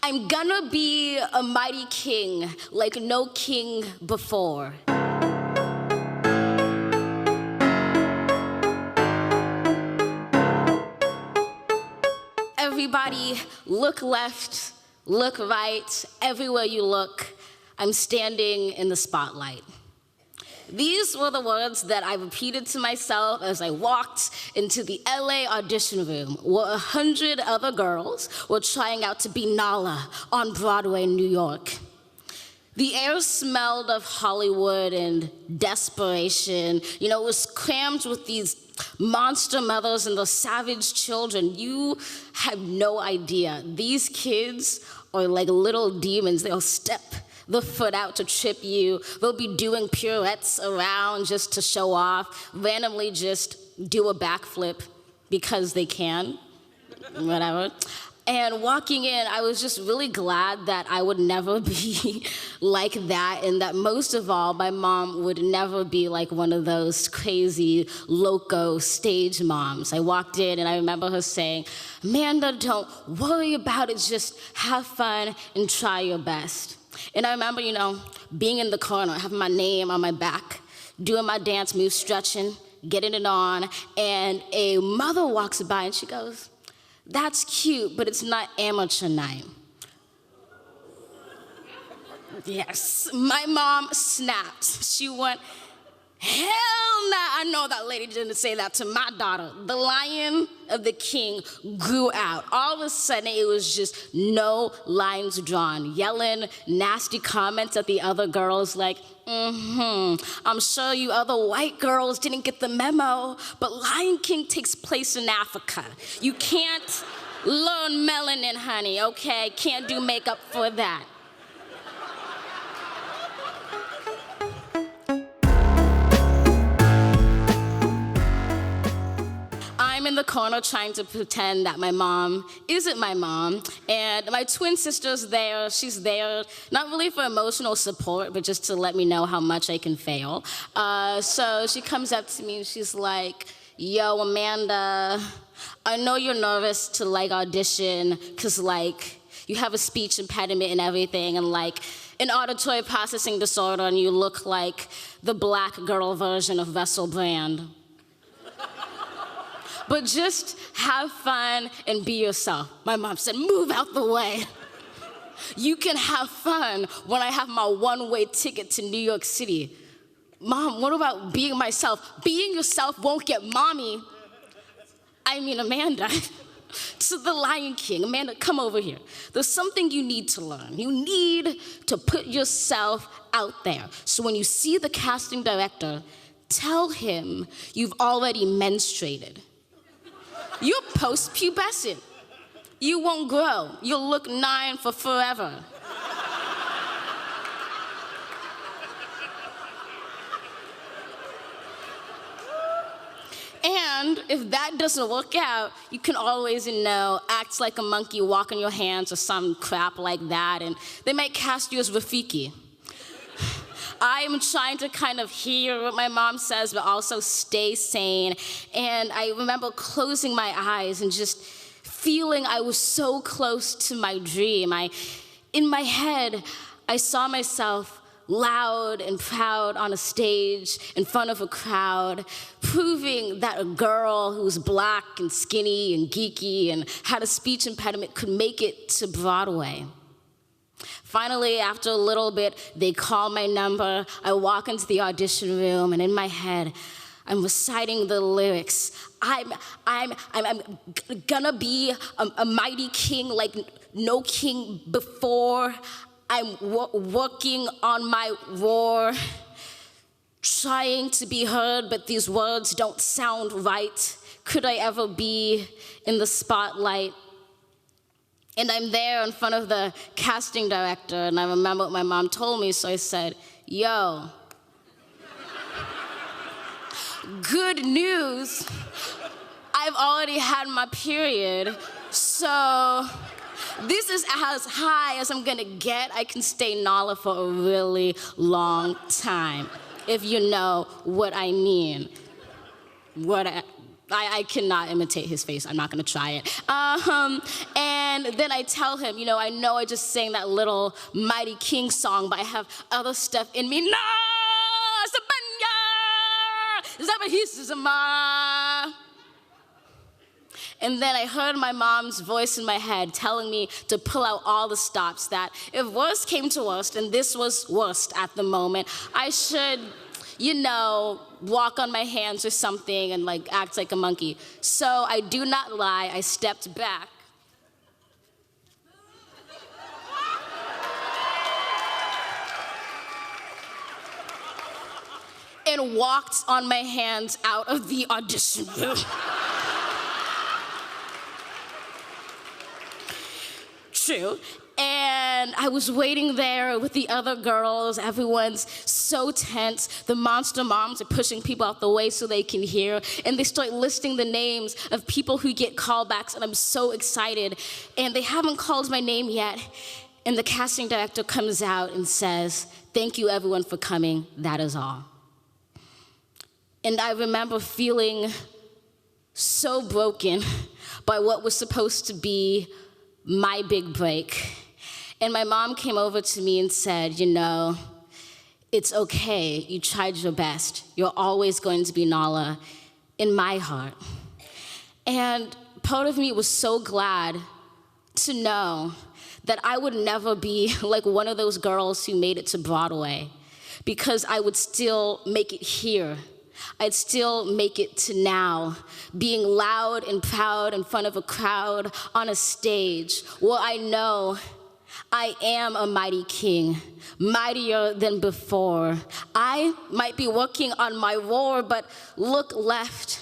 I'm gonna be a mighty king like no king before. Everybody, look left, look right, everywhere you look, I'm standing in the spotlight. These were the words that I repeated to myself as I walked into the LA audition room where 100 other girls were trying out to be Nala on Broadway in New York. The air smelled of Hollywood and desperation. You know, it was crammed with these monster mothers and the savage children. You have no idea. These kids are like little demons. They'll step the foot out to trip you. They'll be doing pirouettes around just to show off, randomly just do a backflip because they can, whatever. And walking in, I was just really glad that I would never be like that, and that most of all, my mom would never be like one of those crazy, loco stage moms. I walked in and I remember her saying, "Amanda, don't worry about it, just have fun and try your best." And I remember, you know, being in the corner, having my name on my back, doing my dance moves, stretching, getting it on, and a mother walks by and she goes, "That's cute, but it's not amateur night." Yes, my mom snapped. She went, "Hell nah." I know that lady didn't say that to my daughter. The lion of the king grew out. All of a sudden, it was just no lines drawn, yelling nasty comments at the other girls like, "I'm sure you other white girls didn't get the memo, but Lion King takes place in Africa. You can't learn melanin, honey, okay? Can't do makeup for that." I'm in the corner trying to pretend that my mom isn't my mom, and my twin sister's there. She's there, not really for emotional support, but just to let me know how much I can fail. So she comes up to me and she's like, "Yo, Amanda, I know you're nervous to like audition, cause like you have a speech impediment and everything, and like an auditory processing disorder, and you look like the black girl version of Vessel Brand. But just have fun and be yourself." My mom said, "Move out the way. You can have fun when I have my one-way ticket to New York City." "Mom, what about being myself?" "Being yourself won't get mommy, I mean Amanda, to the Lion King. Amanda, come over here. There's something you need to learn. You need to put yourself out there. So when you see the casting director, tell him you've already menstruated. You're post-pubescent. You won't grow. You'll look 9 for forever." And if that doesn't work out, you can always, you know, act like a monkey, walk on your hands or some crap like that, and they might cast you as Rafiki. I'm trying to kind of hear what my mom says, but also stay sane. And I remember closing my eyes and just feeling I was so close to my dream. In my head, I saw myself loud and proud on a stage in front of a crowd, proving that a girl who was black and skinny and geeky and had a speech impediment could make it to Broadway. Finally, after a little bit, they call my number. I walk into the audition room, and in my head, I'm reciting the lyrics. I'm gonna be a mighty king like no king before. I'm working on my roar, trying to be heard, but these words don't sound right. Could I ever be in the spotlight? And I'm there in front of the casting director, and I remember what my mom told me, so I said, "Yo, good news. I've already had my period, so this is as high as I'm gonna get. I can stay Nala for a really long time, if you know what I mean." I cannot imitate his face. I'm not going to try it. And then I tell him, I know I just sang that little Mighty King song, but I have other stuff in me. No! And then I heard my mom's voice in my head telling me to pull out all the stops, that if worst came to worst, and this was worst at the moment, I should, walk on my hands or something and act like a monkey. So I do not lie, I stepped back. And walked on my hands out of the audition room. True. And I was waiting there with the other girls. Everyone's so tense. The monster moms are pushing people out the way so they can hear. And they start listing the names of people who get callbacks, and I'm so excited. And they haven't called my name yet. And the casting director comes out and says, "Thank you, everyone, for coming. That is all." And I remember feeling so broken by what was supposed to be my big break. And my mom came over to me and said, it's okay. You tried your best. You're always going to be Nala in my heart. And part of me was so glad to know that I would never be like one of those girls who made it to Broadway, because I would still make it here. I'd still make it to now, being loud and proud in front of a crowd on a stage where I know I am a mighty king, mightier than before. I might be working on my roar, but look left,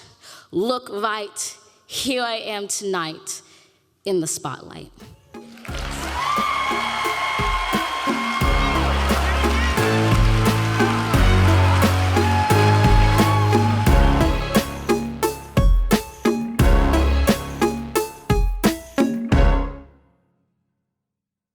look right. Here I am tonight in the spotlight.